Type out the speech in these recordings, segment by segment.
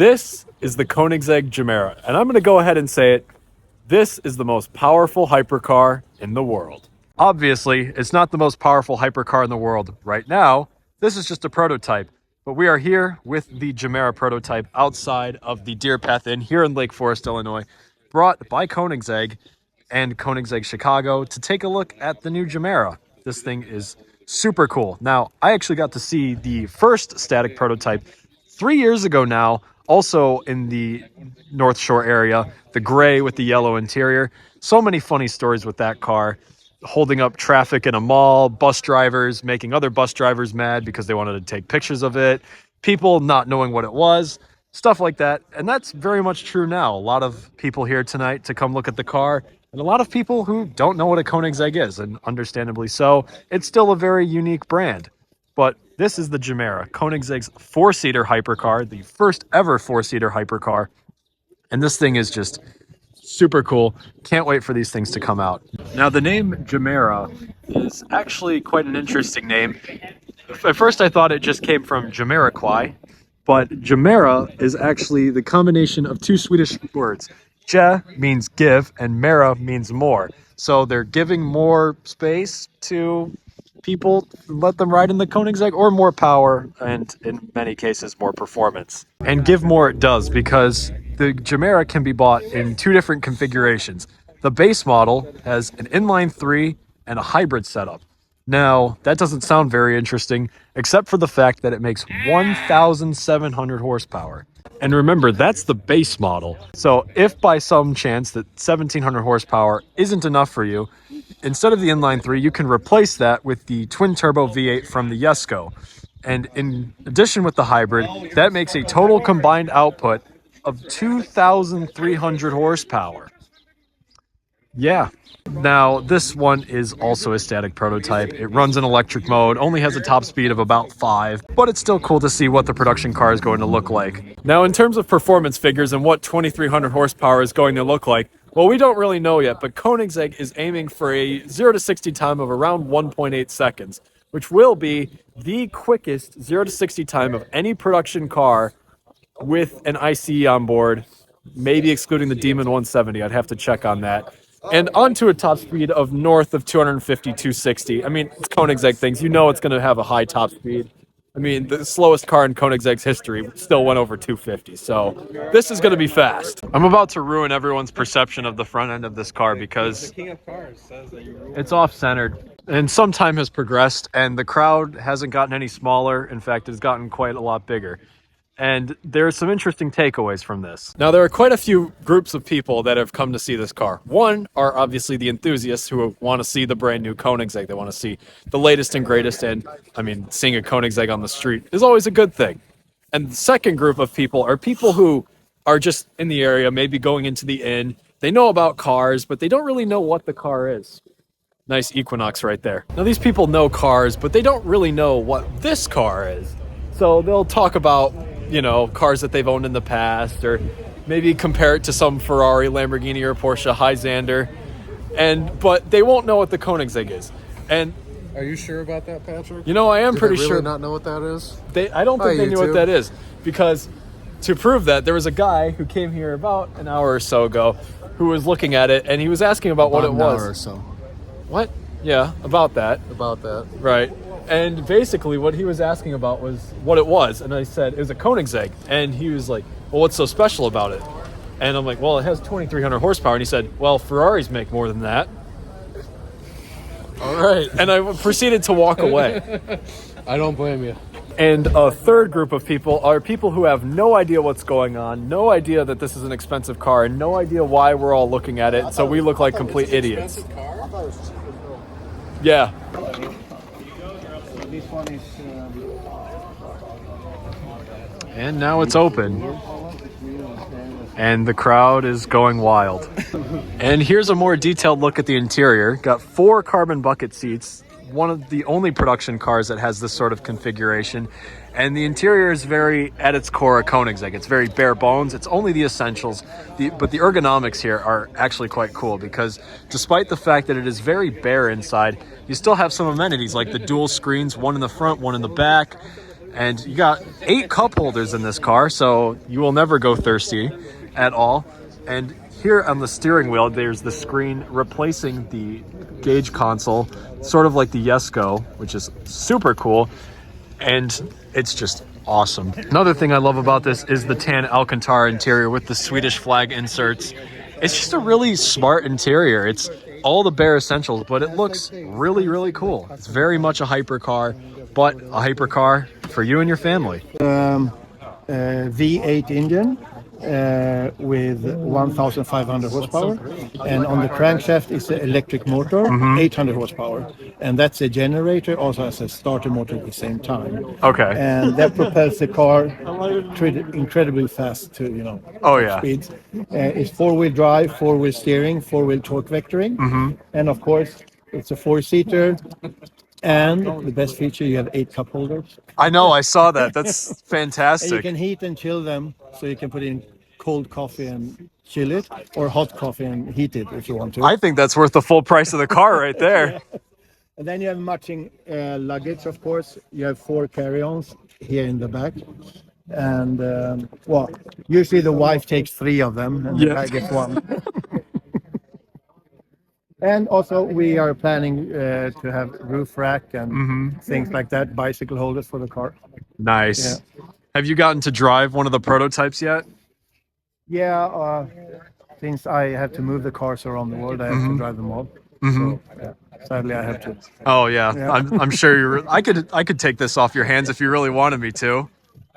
This is the Koenigsegg Gemera, and I'm going to go ahead and say it. This is the most powerful hypercar in the world. Obviously, it's not the most powerful hypercar in the world right now. This is just a prototype, but we are here with the Gemera prototype outside of the Deer Path Inn here in Lake Forest, Illinois, brought by Koenigsegg and Koenigsegg Chicago to take a look at the new Gemera. This thing is super cool. Now, I actually got to see the first static prototype 3 years ago now, also in the North Shore area, the gray with the yellow interior. So many funny stories with that car, holding up traffic in a mall, bus drivers making other bus drivers mad because they wanted to take pictures of it, people not knowing what it was, stuff like that. And that's very much true now. A lot of people here tonight to come look at the car, and a lot of people who don't know what a Koenigsegg is, and understandably so. It's still a very unique brand. But this is the Gemera, Koenigsegg's four-seater hypercar, the first ever four-seater hypercar. And this thing is just super cool. Can't wait for these things to come out. Now, the name Gemera is actually quite an interesting name. At first, I thought it just came from Jamiroquai, but Gemera is actually the combination of two Swedish words. Je means give, and Mera means more. So they're giving more space to people, let them ride in the Koenigsegg, or more power, and in many cases more performance. And give more it does, because the Gemera can be bought in two different configurations. The base model has an inline 3 and a hybrid setup. Now, that doesn't sound very interesting, except for the fact that it makes 1,700 horsepower. And remember, that's the base model. So if by some chance that 1,700 horsepower isn't enough for you, instead of the inline 3, you can replace that with the twin-turbo V8 from the Jesko. And in addition with the hybrid, that makes a total combined output of 2,300 horsepower. Yeah. Now, this one is also a static prototype. It runs in electric mode, only has a top speed of about 5, but it's still cool to see what the production car is going to look like. Now, in terms of performance figures and what 2,300 horsepower is going to look like, well, we don't really know yet, but Koenigsegg is aiming for a 0 to 60 time of around 1.8 seconds, which will be the quickest 0 to 60 time of any production car with an ICE on board, maybe excluding the Demon 170. I'd have to check on that. And onto a top speed of north of 250, 260. I mean, it's Koenigsegg things. You know it's going to have a high top speed. I mean, the slowest car in Koenigsegg's history still went over 250, so this is going to be fast. I'm about to ruin everyone's perception of the front end of this car because the King of Cars says that you ruined it's off-centered. And some time has progressed, and the crowd hasn't gotten any smaller. In fact, it's gotten quite a lot bigger. And there are some interesting takeaways from this. Now, there are quite a few groups of people that have come to see this car. One are obviously the enthusiasts who want to see the brand new Koenigsegg. They want to see the latest and greatest. And I mean, seeing a Koenigsegg on the street is always a good thing. And the second group of people are people who are just in the area, maybe going into the inn. They know about cars, but they don't really know what the car is. Nice Equinox right there. Now, these people know cars, but they don't really know what this car is. So they'll talk about, you know, cars that they've owned in the past, or maybe compare it to some Ferrari, Lamborghini, or Porsche Highlander, but they won't know what the Koenigsegg is. And are you sure about that, Patrick? You know, I am pretty sure. Really not know what that is? I don't think they knew what that is, because to prove that, there was a guy who came here about an hour or so ago who was looking at it, and he was asking about what it was. An hour or so. What? Yeah, about that. About that. Right. And basically what he was asking about was what it was. And I said, it was a Koenigsegg. And he was like, well, what's so special about it? And I'm like, well, it has 2,300 horsepower. And he said, well, Ferraris make more than that. All right. And I proceeded to walk away. I don't blame you. And a third group of people are people who have no idea what's going on, no idea that this is an expensive car, and no idea why we're all looking at it. So we look like complete idiots. Yeah. This one is. And now it's open. And the crowd is going wild. And here's a more detailed look at the interior. Got 4 carbon bucket seats. One of the only production cars that has this sort of configuration. And the interior is very, at its core, a Koenigsegg. It's very bare bones. It's only the essentials. But the ergonomics here are actually quite cool, because despite the fact that it is very bare inside, you still have some amenities like the dual screens, one in the front, one in the back. And you got 8 cup holders in this car, so you will never go thirsty at all. And here on the steering wheel, there's the screen replacing the gauge console, sort of like the Yesco, which is super cool. And it's just awesome. Another thing I love about this is the tan Alcantara interior with the Swedish flag inserts. It's just a really smart interior. It's all the bare essentials, but it looks really, really cool. It's very much a hypercar, but a hypercar for you and your family. V8 engine with 1,500 horsepower, and on the crankshaft is an electric motor, 800 horsepower, and that's a generator, also has a starter motor at the same time. Okay. And that propels the car incredibly fast to speeds. It's 4-wheel drive, 4-wheel steering, 4-wheel torque vectoring, and of course it's a 4-seater. And the best feature, you have 8 cup holders. I know, I saw that. That's fantastic. And you can heat and chill them, so you can put in cold coffee and chill it, or hot coffee and heat it if you want to. I think that's worth the full price of the car right there. And then you have matching luggage, of course. You have 4 carry-ons here in the back. And, usually the wife takes 3 of them, and the guy gets 1. And also, we are planning to have roof rack and things like that, bicycle holders for the car. Nice. Yeah. Have you gotten to drive one of the prototypes yet? Yeah, since I have to move the cars around the world, I have to drive them all. So, sadly, I have to. Oh yeah. I'm sure you're. I could take this off your hands if you really wanted me to.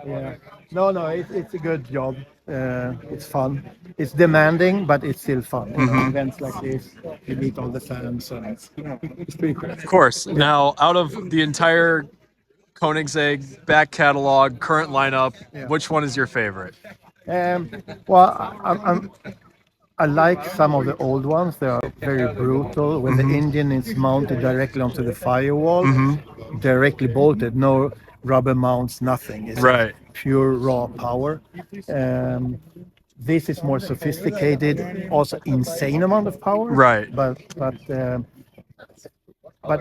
Yeah. No, it's a good job. It's fun. It's demanding, but it's still fun. Events like this, you meet all the fans, and it's pretty cool. Of course. Now, out of the entire Koenigsegg back catalog, current lineup, which one is your favorite? I like some of the old ones. They are very brutal. When the engine is mounted directly onto the firewall, directly bolted, no rubber mounts, nothing. It's pure raw power. This is more sophisticated, also insane amount of power. Right. But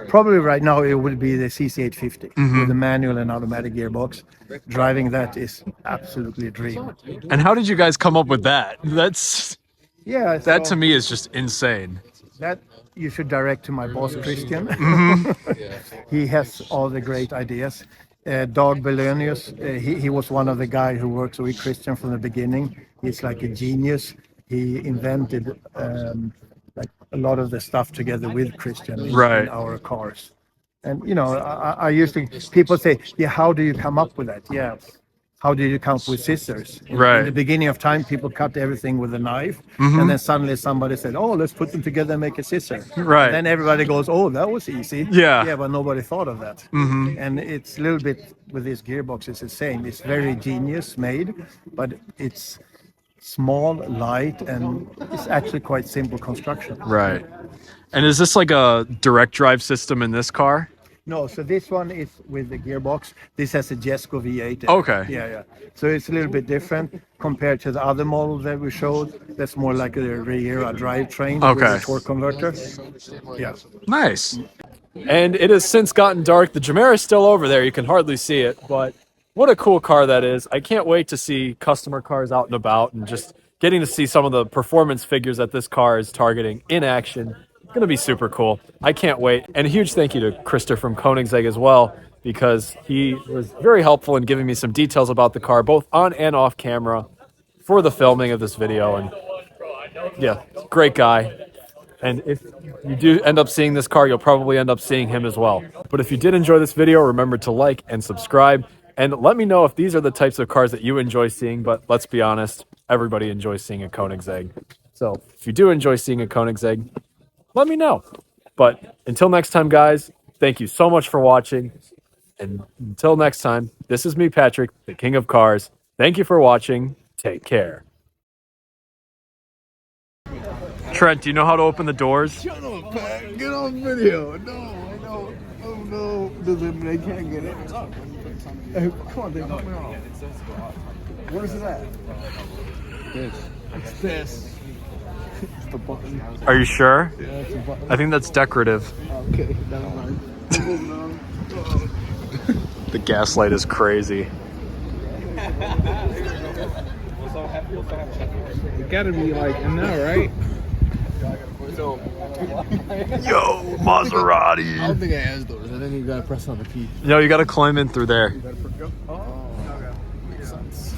probably right now it would be the CC850 with the manual and automatic gearbox. Driving that is absolutely a dream. And how did you guys come up with that? That to me is just insane. That you should direct to my boss, Christian. He has all the great ideas. Dag Belenius, he was one of the guys who works with Christian from the beginning. He's like a genius. He invented like a lot of the stuff together with Christian in our cars. And I usually, people say, how do you come up with that? Yeah. How did you come up with scissors? In the beginning of time, people cut everything with a knife, and then suddenly somebody said, "Oh, let's put them together and make a scissor." Right. And then everybody goes, "Oh, that was easy." Yeah. But nobody thought of that. And it's a little bit with this gearbox. It's the same. It's very genius made, but it's small, light, and it's actually quite simple construction. Right. And is this like a direct drive system in this car? No, so this one is with the gearbox. This has a Jesco V8. Okay. Yeah. So it's a little bit different compared to the other model that we showed. That's more like a Riera drivetrain with a torque converter. Yeah. Nice. And it has since gotten dark. The Gemera is still over there. You can hardly see it, but what a cool car that is. I can't wait to see customer cars out and about and just getting to see some of the performance figures that this car is targeting in action. Going to be super cool. I can't wait. And a huge thank you to Christer from Koenigsegg as well, because he was very helpful in giving me some details about the car, both on and off camera, for the filming of this video. And yeah, great guy. And if you do end up seeing this car, you'll probably end up seeing him as well. But if you did enjoy this video, remember to like and subscribe. And let me know if these are the types of cars that you enjoy seeing. But let's be honest, everybody enjoys seeing a Koenigsegg. So if you do enjoy seeing a Koenigsegg, let me know. But until next time, guys, thank you so much for watching. And until next time, this is me, Patrick, the King of Cars. Thank you for watching. Take care. Trent, do you know how to open the doors? Shut up, Pat. Get on video. No. Oh, no. They can't get it. Come on, they knocked me off. Where's it at? It's this. It's the button. Are you sure? Yeah, it's a button. I think that's decorative. Okay, never mind. The gaslight is crazy. It gotta be like in now, right? Yo, Maserati. I don't think it has doors. I think you gotta press on the key. Yo, you gotta climb in through there. Oh, makes sense.